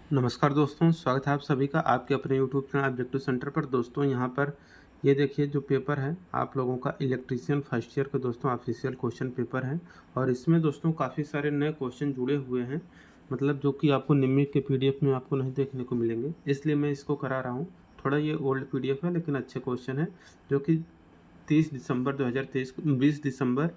नमस्कार दोस्तों, स्वागत है आप सभी का आपके अपने यूट्यूब चैनल ऑब्जेक्टिव सेंटर पर। दोस्तों यहाँ पर ये देखिए जो पेपर है आप लोगों का इलेक्ट्रीशियन फर्स्ट ईयर का दोस्तों ऑफिशियल क्वेश्चन पेपर है। और इसमें दोस्तों काफ़ी सारे नए क्वेश्चन जुड़े हुए हैं, मतलब जो कि आपको निम्न के पीडीएफ में आपको नहीं देखने को मिलेंगे, इसलिए मैं इसको करा रहा हूँ। थोड़ा ये ओल्ड पीडीएफ है लेकिन अच्छे क्वेश्चन है, जो कि 30 दिसंबर 2023 को 20 दिसंबर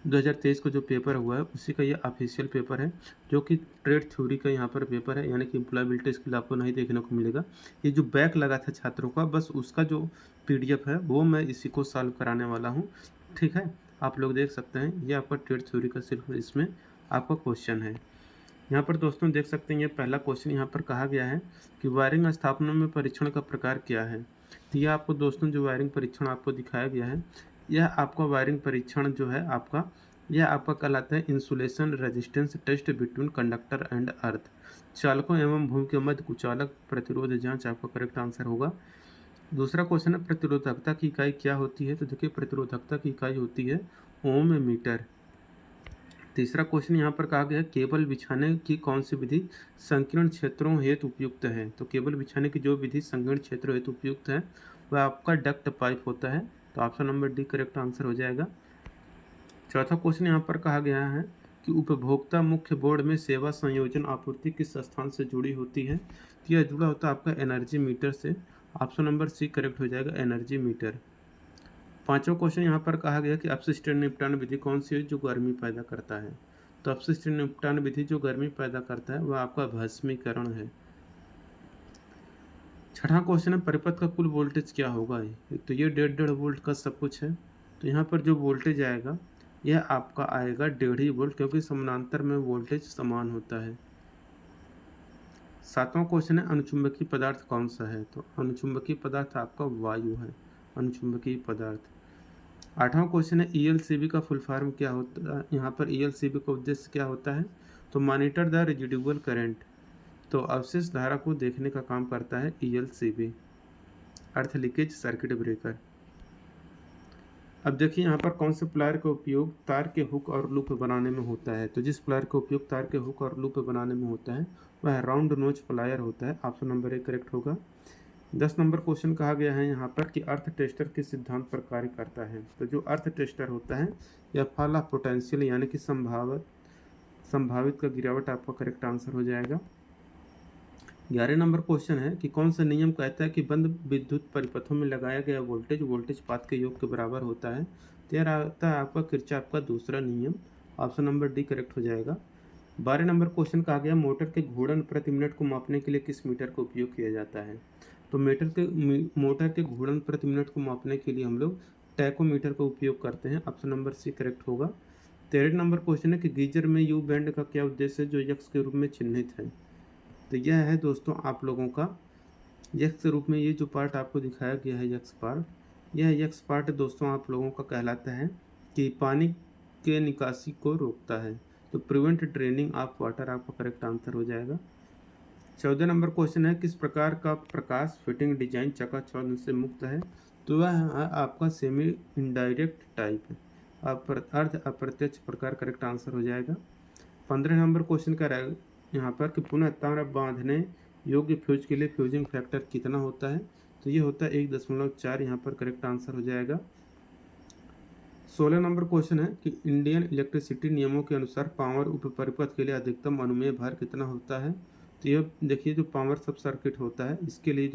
2023 को जो पेपर हुआ है उसी का ये ऑफिशियल पेपर है, जो कि ट्रेड थ्योरी का यहाँ पर पेपर है, यानी कि एम्प्लॉयबिलिटी स्किल आपको नहीं देखने को मिलेगा। ये जो बैक लगा था छात्रों का, बस उसका जो पीडीएफ है वो मैं इसी को सॉल्व कराने वाला हूँ। ठीक है, आप लोग देख सकते हैं ये आपका ट्रेड थ्योरी का सिर्फ इसमें आपका क्वेश्चन है। यहाँ पर दोस्तों देख सकते हैं ये पहला क्वेश्चन यहाँ पर कहा गया है कि वायरिंग स्थापना में परीक्षण का प्रकार क्या है। तो यह आपको दोस्तों जो वायरिंग परीक्षण आपको दिखाया गया है, यह आपका वायरिंग परीक्षण जो है आपका, यह आपका कहलाता है insulation resistance test between conductor and earth. चालकों एवं भूमि के मध्य कुचालक प्रतिरोध जांच आपका करेक्ट आंसर होगा। दूसरा क्वेश्चन है प्रतिरोधकता की इकाई क्या होती है। तो देखिए प्रतिरोधकता की इकाई होती है ओम मीटर। तीसरा क्वेश्चन यहाँ पर कहा गया है केबल बिछाने की कौन सी विधि संकीर्ण क्षेत्रों हेतु उपयुक्त है। तो केबल बिछाने की जो विधि संकीर्ण क्षेत्रों हेतु उपयुक्त है वह आपका डक्ट पाइप होता है। तो option number D correct answer हो जाएगा। चौथा क्वेश्चन यहाँ पर कहा गया है कि उपभोक्ता मुख्य बोर्ड में सेवा संयोजन आपूर्ति किस स्थान से जुड़ी होती है। तो यह जुड़ा होता है आपका एनर्जी मीटर से। ऑप्शन नंबर सी करेक्ट हो जाएगा, एनर्जी मीटर। पांचवा क्वेश्चन यहाँ पर कहा गया कि अपशिष्ट निपटान विधि कौन सी है जो गर्मी पैदा करता है। तो अपशिष्ट निपटान विधि जो गर्मी पैदा करता है वह आपका भस्मीकरण है। छठा क्वेश्चन है परिपथ का कुल वोल्टेज क्या होगा। तो ये 1.5 वोल्ट का सब कुछ है, तो यहाँ पर जो वोल्टेज आएगा यह आपका आएगा 1.5 वोल्ट, क्योंकि समानांतर में वोल्टेज समान होता है। सातवां क्वेश्चन है अनुचुंबकीय पदार्थ कौन सा है। तो अनुचुंबकीय पदार्थ आपका वायु है, अनुचुंबकीय पदार्थ। आठवां क्वेश्चन है ईएलसीबी का फुल फॉर्म क्या होता है। यहाँ पर ईएलसीबी का उद्देश्य क्या होता है। तो मॉनिटर द रेजिडुअल करंट। तो अवशेष धारा को देखने का काम करता है ईएलसीबी, अर्थ लीकेज सर्किट ब्रेकर। अब देखिए यहाँ पर कौन से प्लायर का उपयोग तार के हुक और लूप बनाने में होता है। तो जिस प्लायर का उपयोग तार के हुक और लूप बनाने में होता है वह राउंड नोच प्लायर होता है। ऑप्शन नंबर ए करेक्ट होगा। 10 नंबर क्वेश्चन कहा गया है यहाँ पर कि अर्थ टेस्टर किस सिद्धांत पर कार्य करता है। तो जो अर्थ टेस्टर होता है यह फॉल ऑफ पोटेंशियल यानी कि संभावित का गिरावट आपका करेक्ट आंसर हो जाएगा। 11 नंबर क्वेश्चन है कि कौन सा नियम कहता है कि बंद विद्युत परिपथों में लगाया गया वोल्टेज वोल्टेज पात के योग के बराबर होता है। तो यह आता है आपका किरचॉफ का दूसरा नियम। ऑप्शन नंबर डी करेक्ट हो जाएगा। 12 नंबर क्वेश्चन कहा गया मोटर के घूर्णन प्रति मिनट को मापने के लिए किस मीटर का उपयोग किया जाता है। तो मोटर के घूर्णन प्रति मिनट को मापने के लिए हम लोग टैकोमीटर का उपयोग करते हैं। ऑप्शन नंबर सी करेक्ट होगा। 13 नंबर क्वेश्चन है कि गीजर में यू बैंड का क्या उद्देश्य है जो यक्स के रूप में चिन्हित है। तो यह है दोस्तों आप लोगों का यक्स के रूप में ये जो पार्ट आपको दिखाया गया है यक्स पार्ट, यह यक्स पार्ट दोस्तों आप लोगों का कहलाता है कि पानी के निकासी को रोकता है। तो प्रिवेंट ड्रेनिंग ऑफ वाटर आपका करेक्ट आंसर हो जाएगा। 14 नंबर क्वेश्चन है किस प्रकार का प्रकाश फिटिंग डिजाइन चकाचौंध से मुक्त है। तो वह है आपका सेमी इनडायरेक्ट टाइप अर्ध अप्रत्यक्ष प्रकार करेक्ट आंसर हो जाएगा। 15 नंबर क्वेश्चन का यहाँ पर कि पुनः तार बांधने योग्य फ्यूज के लिए फ्यूजिंग फैक्टर कितना होता है। तो ये होता है 1.4, यहाँ पर करेक्ट आंसर हो जाएगा। 16 नंबर क्वेश्चन है कि इंडियन इलेक्ट्रिसिटी नियमों के अनुसार पावर उप परिपथ के लिए अधिकतम अनुमेय भार कितना होता है। तो ये देखिए जो पावर सब सर्किट होता है इसके लिए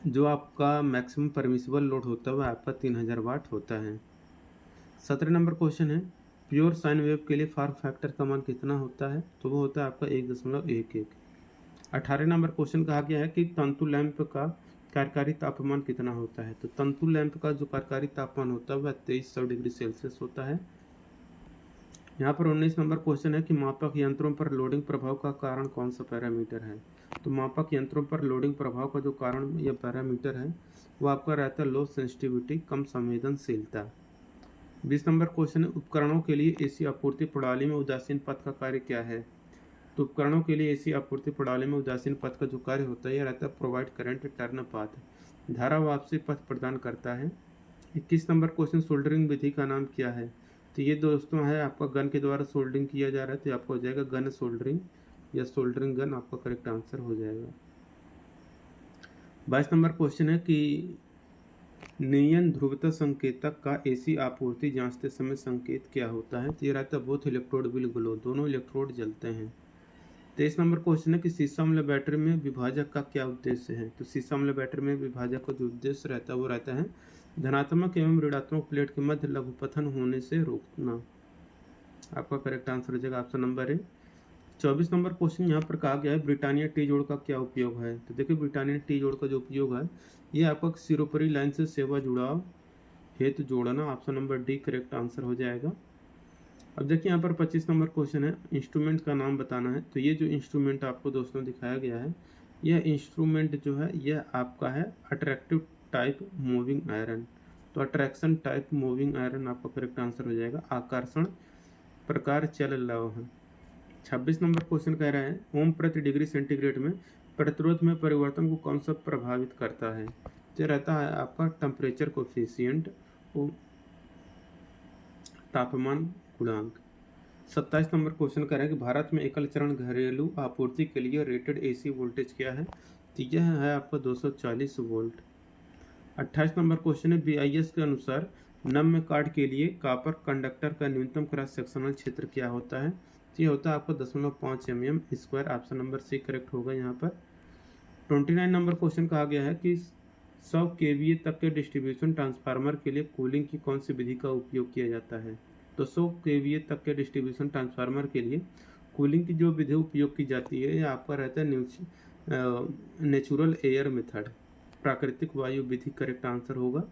जो आपका मैक्सिमम परमिसिबल लोड होता है वह आपका 3000 वाट होता है। 17 नंबर क्वेश्चन है प्योर साइन वेव के लिए फॉर्म फैक्टर का मान कितना होता है। तो वो होता है आपका 1.11। 18 नंबर क्वेश्चन कहा गया है कि तंतु लैंप का कार्यकारी तापमान कितना होता है। तो तंतु लैंप का जो कार्यकारी तापमान होता है वह 2300 डिग्री सेल्सियस होता है। यहाँ पर 19 नंबर क्वेश्चन है कि मापक यंत्रों पर लोडिंग प्रभाव का कारण कौन सा पैरामीटर है। तो मापक यंत्रों पर लोडिंग प्रभाव का जो कारण या पैरामीटर है वो आपका रहता है लो सेंसिटिविटी, कम संवेदनशीलता। 20 नंबर क्वेश्चन है उपकरणों के लिए एसी आपूर्ति प्रणाली में उदासीन पथ का कार्य क्या है। तो उपकरणों के लिए एसी आपूर्ति प्रणाली में उदासीन पथ का जो कार्य होता है यह रहता है प्रोवाइड करंट टर्न पाथ, धारा वापसी पथ प्रदान करता है। 21 नंबर क्वेश्चन सोल्डरिंग विधि का नाम क्या है। तो ये दोस्तों है आपका गन के द्वारा सोल्डरिंग किया जा रहा है, तो आपका हो जाएगा गन सोल्डरिंग, या सोल्डरिंग गन आपका करेक्ट आंसर हो जाएगा। 22 नंबर क्वेश्चन है कि नियन ध्रुवता संकेतक का एसी आपूर्ति जांचते समय संकेत क्या होता है? तो ये रहता है बोथ इलेक्ट्रोड विल ग्लो, दोनों इलेक्ट्रोड जलते हैं। 23 नंबर क्वेश्चन है कि सीसा अम्ल बैटरी में विभाजक का क्या उद्देश्य है? तो सीसा अम्ल बैटरी में विभाजक का जो उद्देश्य रहता है वो रहता है धनात्मक एवं ऋणात्मक प्लेट के मध्य लघुपथन होने से रोकना। आपका करेक्ट आंसर हो जाएगा option number A. 24 number question यहाँ पर कहा गया है ब्रिटानिया टी जोड़ का क्या उपयोग है? तो देखिए ब्रिटानिया टी जोड़ का जो उपयोग है ये आपका सिरोपरी लाइन से सेवा जुड़ाव हेतु जोड़ना। Option number D correct answer हो जाएगा। अब देखिए यहाँ पर 25 नंबर क्वेश्चन है इंस्ट्रूमेंट का नाम बताना है। तो ये जो इंस्ट्रूमेंट आपको दोस्तों दिखाया गया है यह इंस्ट्रूमेंट जो है यह आपका है अट्रैक्टिव टाइप मूविंग आयरन। तो अट्रैक्शन टाइप मूविंग आयरन आपका करेक्ट आंसर हो जाएगा। आकर्षण प्रकार चल लव है। 26 नंबर क्वेश्चन कह रहा है ओम प्रति डिग्री सेंटीग्रेड में प्रतिरोध में परिवर्तन को कौन सा प्रभावित करता है? तो रहता है आपका टेम्परेचर कोफिशिएंट, तापमान गुणांक। 27 नंबर क्वेश्चन कह रहा है कि भारत में एकल चरण घरेलू आपूर्ति के लिए रेटेड एसी वोल्टेज क्या है? तो यह है आपका 240 वोल्ट। 28 नंबर क्वेश्चन है BIS के अनुसार नम्य कार्ड के लिए कॉपर कंडक्टर का न्यूनतम क्रॉस सेक्शनल क्षेत्र क्या होता है? तो ये होता है आपको 0.5 mm square. Option number C correct होगा यहाँ पर। 29 नंबर क्वेश्चन कहा गया है कि 100 kVA तक के डिस्ट्रीब्यूशन ट्रांसफार्मर के लिए कूलिंग की कौन सी विधि का उपयोग किया जाता है? तो 100 kVA तक के डिस्ट्रीब्यूशन ट्रांसफार्मर के लिए कूलिंग की जो विधि उपयोग की जाती है यह आपका रहता है नेचुरल एयर मेथड, प्राकृतिक वायु विधि करेक्ट आंसर होगा।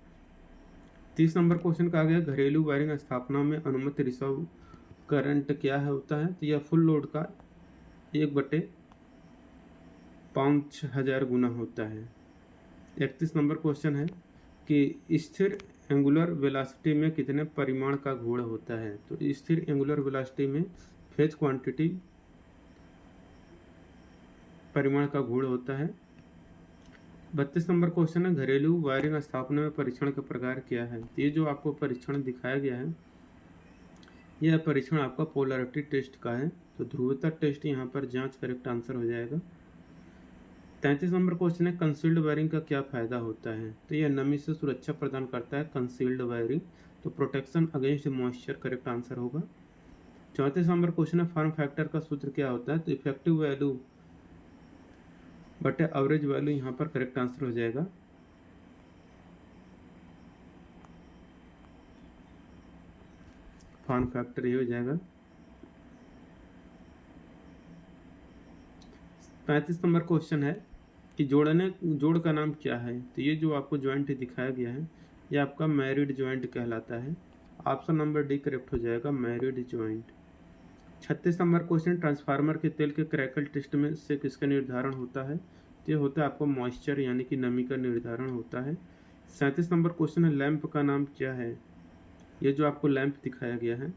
30 नंबर क्वेश्चन कहा गया घरेलू वायरिंग स्थापना में अनुमत रिजर्व करंट क्या है होता है? तो यह फुल लोड का 1/5000 गुना होता है। 31 नंबर क्वेश्चन है कि स्थिर एंगुलर वेलोसिटी में कितने परिमाण का घूर्ण होता है? तो स्थिर एंगुलर वेलोसिटी में फेज क्वांटिटी परिमाण का घूर्ण होता है। 32 नंबर क्वेश्चन है घरेलू वायरिंग स्थापना में परीक्षण का प्रकार क्या है? तो ये जो आपको परीक्षण दिखाया गया है यह परीक्षण आपका पोलैरिटी टेस्ट का है। तो ध्रुवता टेस्ट यहाँ पर जांच करेक्ट आंसर हो जाएगा। 33 नंबर क्वेश्चन है कंसील्ड वायरिंग का क्या फायदा होता है? तो यह नमी से सुरक्षा प्रदान करता है कंसील्ड वायरिंग। तो protection against moisture correct answer होगा। 34 नंबर क्वेश्चन है फॉर्म फैक्टर का सूत्र क्या होता है? तो इफेक्टिव वैल्यू बटे एवरेज वैल्यू यहाँ पर करेक्ट आंसर हो जाएगा। फॉर्म फैक्टर ये हो जाएगा। 35 नंबर क्वेश्चन है कि जोड़ का नाम क्या है? तो ये जो आपको ज्वाइंट दिखाया गया है ये आपका मैरिड ज्वाइंट कहलाता है। ऑप्शन नंबर डी करेक्ट हो जाएगा married joint. 36 number question transformer के तेल के क्रैकल टेस्ट में से किसका निर्धारण होता है? तो ये होता है आपको मॉइस्चर यानी कि नमी का निर्धारण होता है। 37 नंबर क्वेश्चन है लैंप का नाम क्या है? ये जो आपको लैंप दिखाया गया है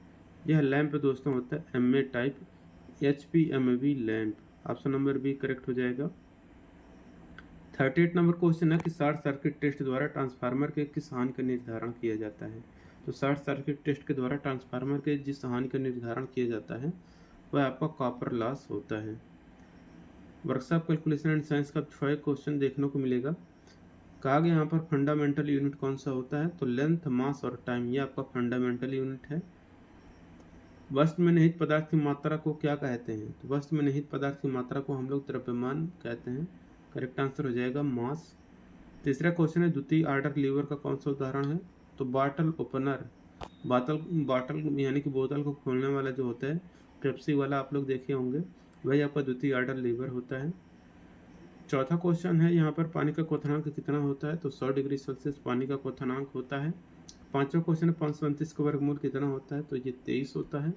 यह लैंप दोस्तों होता है MA type HPMV lamp. Option number B correct हो जाएगा। 38 नंबर क्वेश्चन है कि शॉर्ट सर्किट टेस्ट द्वारा ट्रांसफार्मर के किस हानि का निर्धारण किया जाता है? तो शॉर्ट सर्किट टेस्ट के द्वारा ट्रांसफार्मर के जिस हानि का निर्धारण किया जाता है वह आपका कॉपर लॉस होता है। वर्कशॉप कैलकुलेशन एंड साइंस का 6 क्वेश्चन देखने को मिलेगा। कहा गया यहाँ पर फंडामेंटल यूनिट कौन सा होता है? तो लेंथ, मास और टाइम ये आपका फंडामेंटल यूनिट है। वस्तु में निहित पदार्थ की मात्रा को क्या कहते हैं? तो वस्तु में निहित पदार्थ की मात्रा को हम लोग द्रव्यमान कहते हैं। करेक्ट आंसर हो जाएगा मास। तीसरा क्वेश्चन है द्वितीय ऑर्डर लीवर का कौन सा उदाहरण है? तो बॉटल ओपनर, बॉटल यानी कि बोतल को खोलने वाला जो होता है पेप्सी वाला आप लोग देखे होंगे वही आपका द्वितीय ऑर्डर लीवर होता है। चौथा क्वेश्चन है यहाँ पर पानी का क्वथनांक कितना होता है? तो 100 डिग्री सेल्सियस पानी का क्वथनांक होता है। पांचवा क्वेश्चन है 529 का वर्गमूल कितना होता है? तो ये 23 होता है।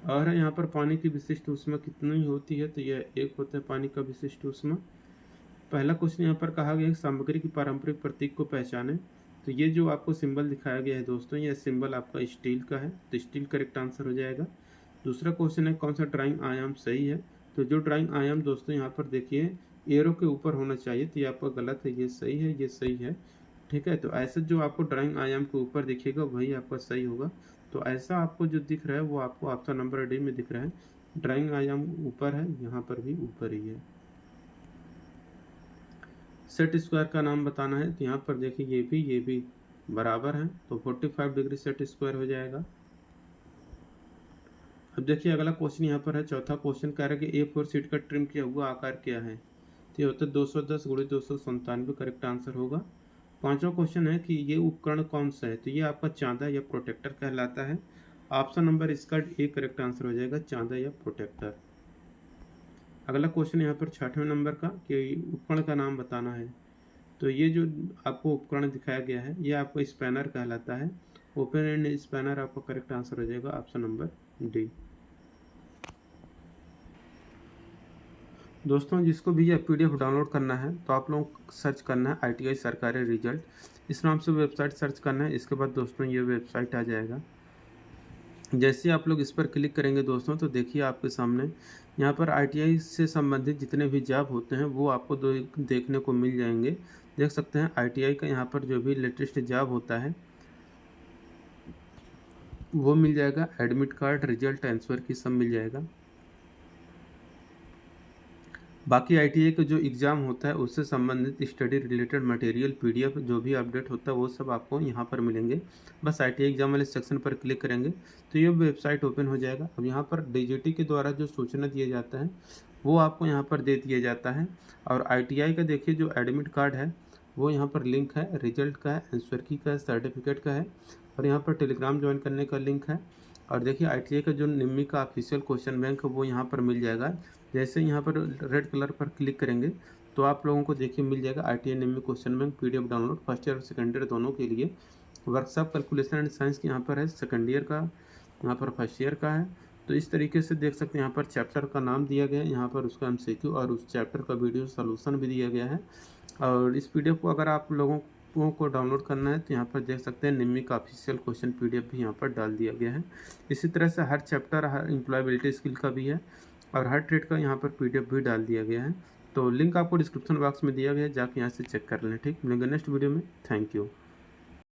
और यहाँ पर पानी की विशिष्ट ऊष्मा कितनी होती है? तो यह 1 होता है पानी का विशिष्ट ऊष्मा। पहला क्वेश्चन यहाँ पर कहा गया सामग्री की पारंपरिक प्रतीक को पहचाने। तो ये जो आपको सिंबल दिखाया गया है दोस्तों यह सिंबल आपका स्टील का है। तो स्टील करेक्ट आंसर हो जाएगा। दूसरा क्वेश्चन है कौन सा ड्राइंग आयाम सही है? तो जो ड्राइंग आयाम दोस्तों यहाँ पर देखिए एरो के ऊपर होना चाहिए तो ये आपका गलत है, ये सही है, ये सही है। ठीक है, तो ऐसे जो आपको ड्राइंग आयाम के ऊपर दिखेगा वही आपका सही होगा। तो ऐसा आपको जो दिख रहा है वो आपको ऑप्शन नंबर डी में दिख रहा है। ड्राइंग आयाम ऊपर है, यहाँ पर भी ऊपर ही है। सेट स्क्वायर का नाम बताना है, तो यहाँ पर देखिए ये भी बराबर हैं, तो 45 डिग्री सेट स्क्वायर हो जाएगा। अब देखिए अगला क्वेश्चन यहाँ पर है, चौथा क्वेश्चन कह रहा है कि A4 शीट का ट्रिम किया हुआ आकार क्या है, तो ये होता है 210 × 297, करेक्ट आंसर होगा। पांचवा क्वेश्चन है कि ये उपकरण कौन सा है, तो ये आपका चांदा या प्रोटेक्टर कहलाता है। ऑप्शन नंबर इसका ए करेक्ट आंसर हो जाएगा, चांदा या प्रोटेक्टर। अगला क्वेश्चन यहाँ पर 6वें नंबर का कि उपकरण का नाम बताना है, तो ये जो आपको उपकरण दिखाया गया है ये आपको स्पैनर कहलाता है। ओपन एंड स्पैनर आपका करेक्ट आंसर हो जाएगा, ऑप्शन नंबर डी। दोस्तों जिसको भी यह PDF डाउनलोड करना है तो आप लोग सर्च करना है ITI सरकारी रिजल्ट, इस नाम से वेबसाइट सर्च करना है। इसके बाद दोस्तों ये वेबसाइट आ जाएगा। जैसे आप लोग इस पर क्लिक करेंगे दोस्तों, तो देखिए आपके सामने यहाँ पर ITI से संबंधित जितने भी जॉब होते हैं वो आपको देखने को मिल जाएंगे। देख सकते हैं ITI का यहाँ पर जो भी लेटेस्ट जॉब होता है वो मिल जाएगा, एडमिट कार्ड, रिजल्ट, आंसर की सब मिल जाएगा। बाकी ITI का जो एग्ज़ाम होता है उससे संबंधित स्टडी रिलेटेड मटेरियल PDF जो भी अपडेट होता है वो सब आपको यहाँ पर मिलेंगे। बस ITI एग्ज़ाम वाले सेक्शन पर क्लिक करेंगे तो ये वेबसाइट ओपन हो जाएगा। अब यहाँ पर DGT के द्वारा जो सूचना दिया जाता है वो आपको यहाँ पर दे दिया जाता है। और ITI का देखिए जो एडमिट कार्ड है वो यहाँ पर लिंक है, रिजल्ट का है, आंसर की का है, सर्टिफिकेट का है, और यहाँ पर टेलीग्राम ज्वाइन करने का लिंक है। और देखिए ITI का जो निम्मी का ऑफिशियल क्वेश्चन बैंक है वो यहाँ पर मिल जाएगा। जैसे यहाँ पर रेड कलर पर क्लिक करेंगे तो आप लोगों को देखिए मिल जाएगा ITI NIMI question bank PDF download, first year और सेकेंड ईयर दोनों के लिए। वर्कशॉप कैलकुलेशन एंड साइंस की यहाँ पर है, सेकेंड ईयर का, यहाँ पर फर्स्ट ईयर का है। तो इस तरीके से देख सकते हैं यहाँ पर चैप्टर का नाम दिया गया है, यहाँ पर उसका MCQ और उस चैप्टर का वीडियो सोल्यूशन भी दिया गया है। और इस PDF को अगर आप लोगों को डाउनलोड करना है तो यहाँ पर देख सकते हैं निम्मी का ऑफिशियल क्वेश्चन PDF भी यहाँ पर डाल दिया गया है। इसी तरह से हर चैप्टर हर एम्प्लॉयबिलिटी स्किल का भी है और हर ट्रेड का यहाँ पर PDF भी डाल दिया गया है। तो लिंक आपको डिस्क्रिप्शन बॉक्स में दिया गया है, जाके यहाँ से चेक कर लें। ठीक, मिलेंगे नेक्स्ट वीडियो में। Thank you.